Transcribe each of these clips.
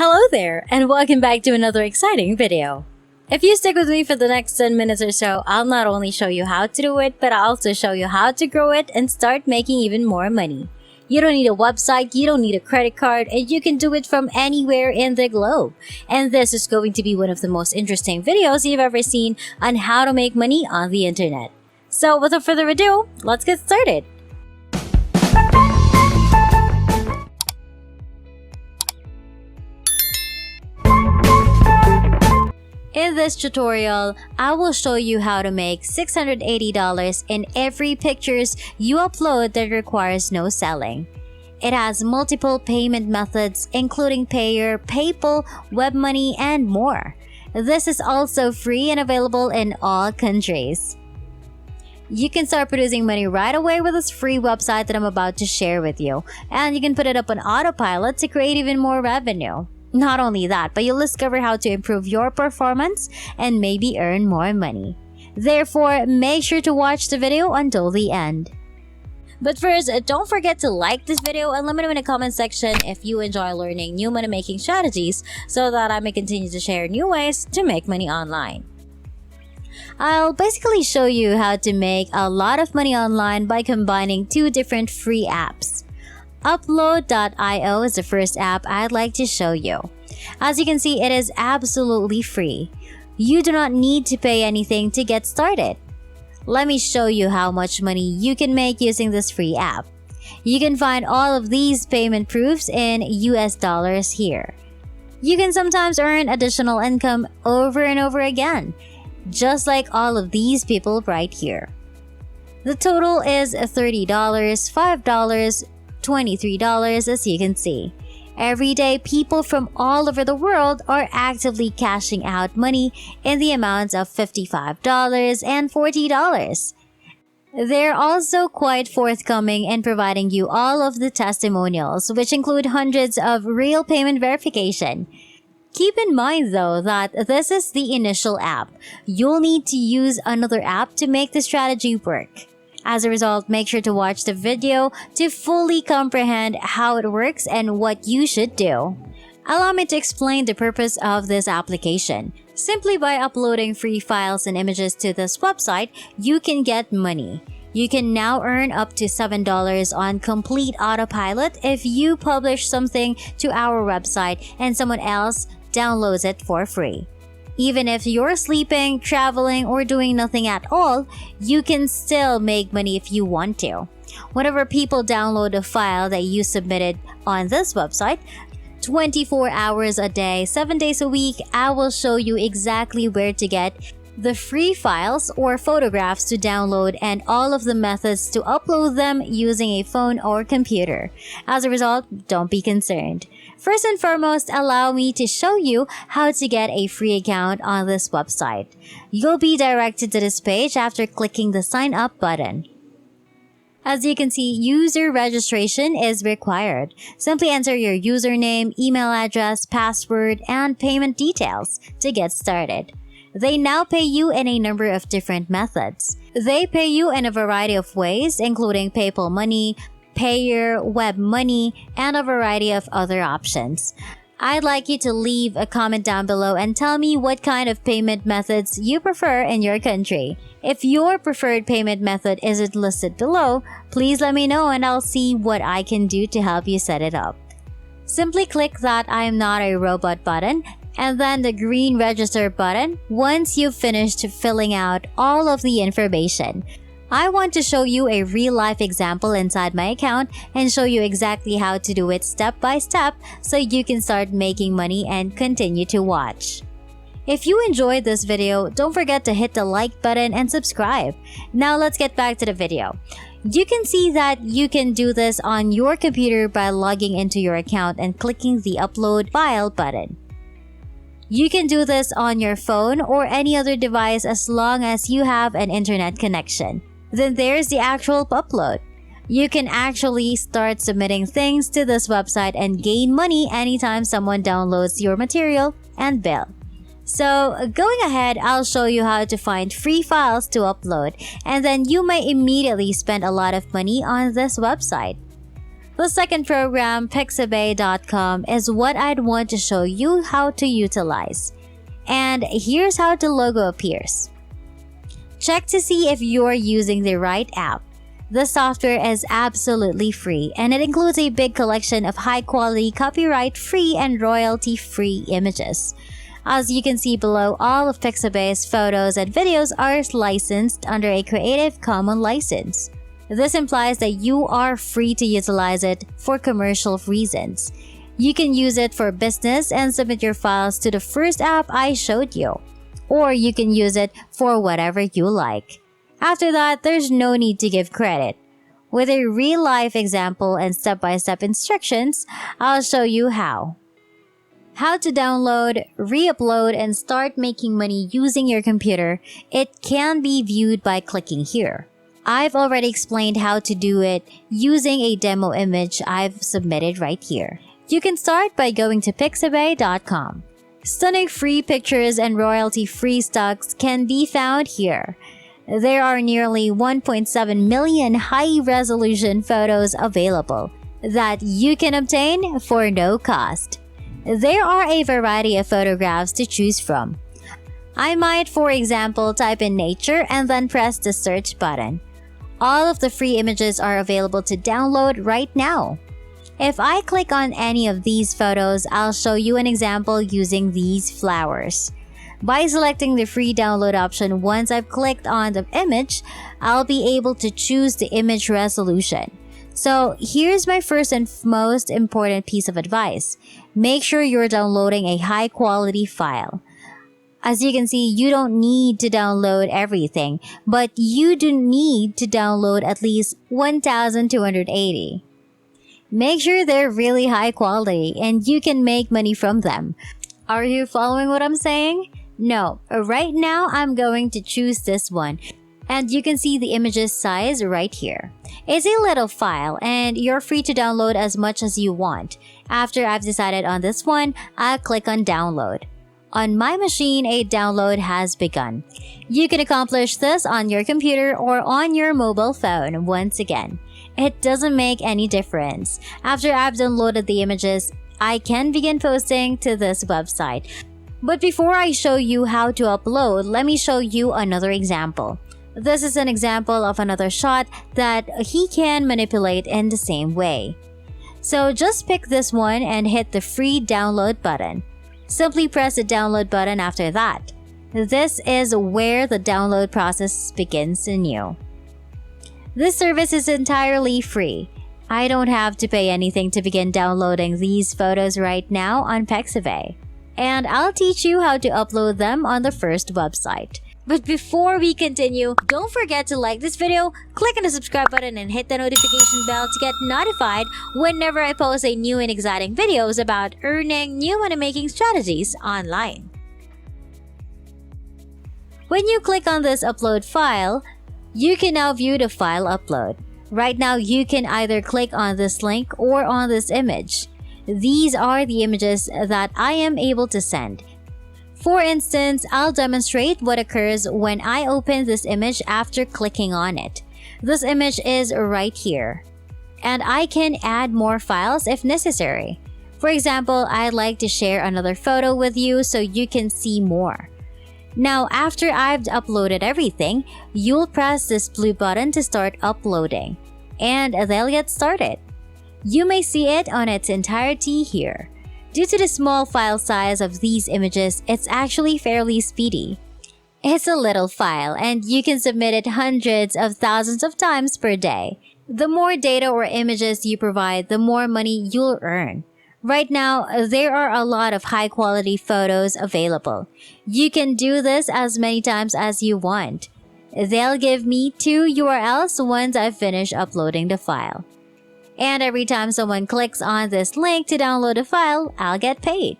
Hello there, and welcome back to another exciting video. If you stick with me for the next 10 minutes or so, I'll not only show you how to do it, but I'll also show you how to grow it and start making even more money. You don't need a website, you don't need a credit card, and you can do it from anywhere in the globe. And this is going to be one of the most interesting videos you've ever seen on how to make money on the internet. So without further ado, let's get started. In this tutorial, I will show you how to make $680 in every pictures you upload that requires no selling. It has multiple payment methods including Payeer, PayPal, WebMoney, and more. This is also free and available in all countries. You can start producing money right away with this free website that I'm about to share with you, and you can put it up on autopilot to create even more revenue. Not only that, but you'll discover how to improve your performance and maybe earn more money. Therefore, make sure to watch the video until the end. But first, don't forget to like this video and let me know in the comment section if you enjoy learning new money making strategies so that I may continue to share new ways to make money online. I'll basically show you how to make a lot of money online by combining two different free apps. Uploadio is the first app I'd like to show you. As you can see, it is absolutely free. You do not need to pay anything to get started. Let me show you how much money you can make using this free app. You can find all of these payment proofs in US dollars here. You can sometimes earn additional income over and over again, just like all of these people right here. The total is $30, $5, $23 as you can see. Every day, people from all over the world are actively cashing out money in the amounts of $55 and $40. They're also quite forthcoming in providing you all of the testimonials, which include hundreds of real payment verification. Keep in mind though that this is the initial app. You'll need to use another app to make the strategy work. As a result, make sure to watch the video to fully comprehend how it works and what you should do. Allow me to explain the purpose of this application. Simply by uploading free files and images to this website, you can get money. You can now earn up to $7 on complete autopilot if you publish something to our website and someone else downloads it for free. Even if you're sleeping, traveling, or doing nothing at all, you can still make money if you want to. Whenever people download a file that you submitted on this website, 24 hours a day, 7 days a week, I will show you exactly where to get the free files or photographs to download and all of the methods to upload them using a phone or computer. As a result, don't be concerned. First and foremost, allow me to show you how to get a free account on this website. You'll be directed to this page after clicking the sign up button. As you can see, user registration is required. Simply enter your username, email address, password, and payment details to get started. They now pay you in a number of different methods. They pay you in a variety of ways, including PayPal Money, Payeer, WebMoney, and a variety of other options. I'd like you to leave a comment down below and tell me what kind of payment methods you prefer in your country. If your preferred payment method isn't listed below, please let me know and I'll see what I can do to help you set it up. Simply click that I am not a robot button and then the green register button once you've finished filling out all of the information. I want to show you a real-life example inside my account and show you exactly how to do it step by step so you can start making money and continue to watch. If you enjoyed this video, don't forget to hit the like button and subscribe. Now let's get back to the video. You can see that you can do this on your computer by logging into your account and clicking the Upload File button. You can do this on your phone or any other device as long as you have an internet connection. Then there's the actual upload. You can actually start submitting things to this website and gain money anytime someone downloads your material and bill. So going ahead, I'll show you how to find free files to upload and then you may immediately spend a lot of money on this website. The second program, Pixabay.com, is what I'd want to show you how to utilize. And here's how the logo appears. Check to see if you're using the right app. The software is absolutely free, and it includes a big collection of high-quality, copyright-free and royalty-free images. As you can see below, all of Pixabay's photos and videos are licensed under a Creative Commons license. This implies that you are free to utilize it for commercial reasons. You can use it for business and submit your files to the first app I showed you. Or you can use it for whatever you like. After that, there's no need to give credit. With a real-life example and step-by-step instructions, I'll show you how. How to download, re-upload, and start making money using your computer. It can be viewed by clicking here. I've already explained how to do it using a demo image I've submitted right here. You can start by going to Pixabay.com. Stunning free pictures and royalty-free stocks can be found here. There are nearly 1.7 million high-resolution photos available that you can obtain for no cost. There are a variety of photographs to choose from. I might, for example, type in nature and then press the search button. All of the free images are available to download right now. If I click on any of these photos, I'll show you an example using these flowers. By selecting the free download option, once I've clicked on the image, I'll be able to choose the image resolution. So here's my first and most important piece of advice. Make sure you're downloading a high quality file. As you can see, you don't need to download everything, but you do need to download at least 1,280. Make sure they're really high quality and you can make money from them. Are you following what I'm saying? No, right now I'm going to choose this one. And you can see the image's size right here. It's a little file and you're free to download as much as you want. After I've decided on this one, I'll click on download. On my machine, a download has begun. You can accomplish this on your computer or on your mobile phone once again. It doesn't make any difference. After I've downloaded the images, I can begin posting to this website. But before I show you how to upload, let me show you another example. This is an example of another shot that he can manipulate in the same way. So just pick this one and hit the free download button. Simply press the download button after that. This is where the download process begins anew. This service is entirely free. I don't have to pay anything to begin downloading these photos right now on Pixabay. And I'll teach you how to upload them on the first website. But before we continue, don't forget to like this video, click on the subscribe button and hit the notification bell to get notified whenever I post a new and exciting videos about earning new money-making strategies online. When you click on this upload file, you can now view the file upload. Right now, you can either click on this link or on this image. These are the images that I am able to send. For instance, I'll demonstrate what occurs when I open this image after clicking on it. This image is right here. And I can add more files if necessary. For example, I'd like to share another photo with you so you can see more. Now, after I've uploaded everything, you'll press this blue button to start uploading. And they'll get started. You may see it on its entirety here. Due to the small file size of these images, it's actually fairly speedy. It's a little file and you can submit it hundreds of thousands of times per day. The more data or images you provide, the more money you'll earn. Right now, there are a lot of high-quality photos available. You can do this as many times as you want. They'll give me 2 URLs once I finish uploading the file. And every time someone clicks on this link to download a file, I'll get paid.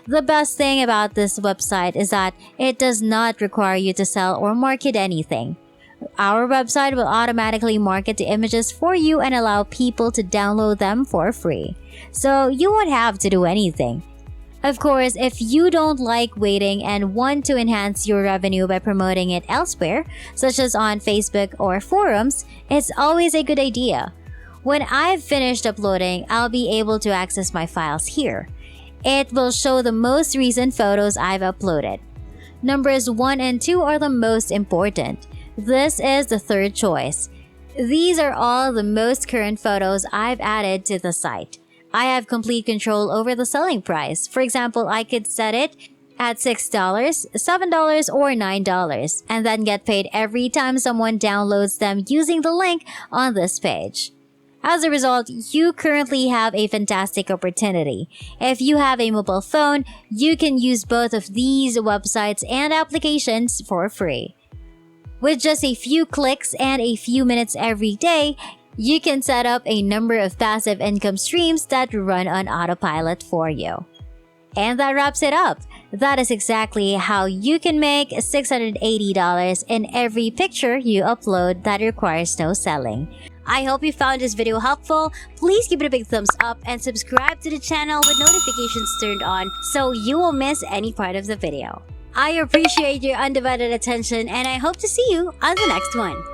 The best thing about this website is that it does not require you to sell or market anything. Our website will automatically market the images for you and allow people to download them for free. So you won't have to do anything. Of course, if you don't like waiting and want to enhance your revenue by promoting it elsewhere, such as on Facebook or forums, it's always a good idea. When I've finished uploading, I'll be able to access my files here. It will show the most recent photos I've uploaded. Numbers 1 and 2 are the most important. This is the third choice. These are all the most current photos I've added to the site. I have complete control over the selling price. For example, I could set it at $6, $7, or $9, and then get paid every time someone downloads them using the link on this page. As a result, you currently have a fantastic opportunity. If you have a mobile phone, you can use both of these websites and applications for free. With just a few clicks and a few minutes every day, you can set up a number of passive income streams that run on autopilot for you. And that wraps it up. That is exactly how you can make $680 in every picture you upload that requires no selling. I hope you found this video helpful. Please give it a big thumbs up and subscribe to the channel with notifications turned on so you won't miss any part of the video. I appreciate your undivided attention and I hope to see you on the next one.